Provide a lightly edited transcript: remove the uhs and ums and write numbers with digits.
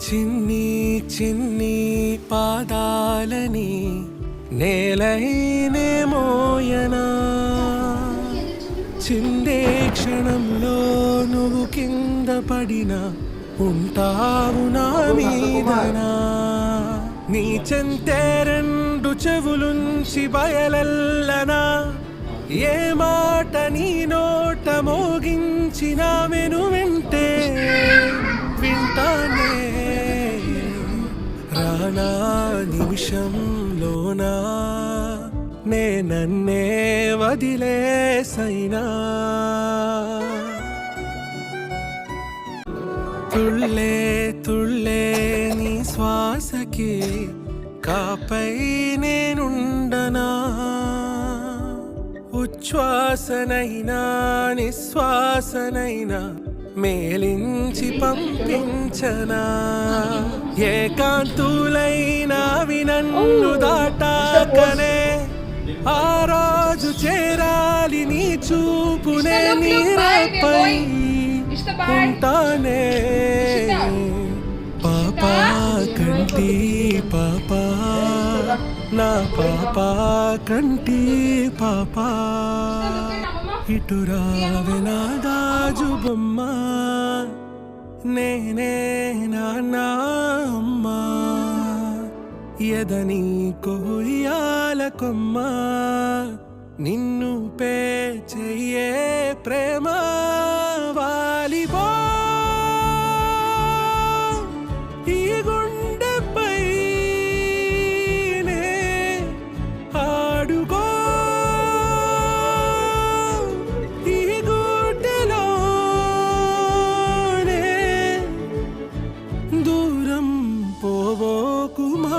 చిన్ని చిన్ని పాదాలని నేలైనే మోయనా, చిందే క్షణంలో నువ్వు కింద పడినా ఉంటావు నా మీదనా. నీ చెంతే రెండు చెవులుంచి బయలెల్లనా, ఏ మాట నీ నోట మోగించిన మెను వింటే వింటానే. రానా నిమిషంలోనా నే నన్నే వదిలేసైనా, తుళ్ళే తుళ్ళే నీ శ్వాసకి కాపై నేనుండనా, ఉచ్ఛ్వాసనైనా నిశ్వాసనైనా మేలించి పంపించనా. ఏకాంతులైనా వినన్ను దాటాకనే ఆ రోజు చేరాలి నీ చూపునే నీరపై ఉంటానే. పాపా కంటి పాపా నా పాపా కంటి పాపా, ఇటు రావే నా గాజు బొమ్మ, నేనే నాన్న అమ్మ, ఎదని కొయ్యాల కొమ్మ, నిన్ను పే చెయ్యే ప్రేమ వాలిబో ఈ గుండెపై నే ఆడుకో, ఈ గుడ్డెలోనే దూరం పోవోకుమా.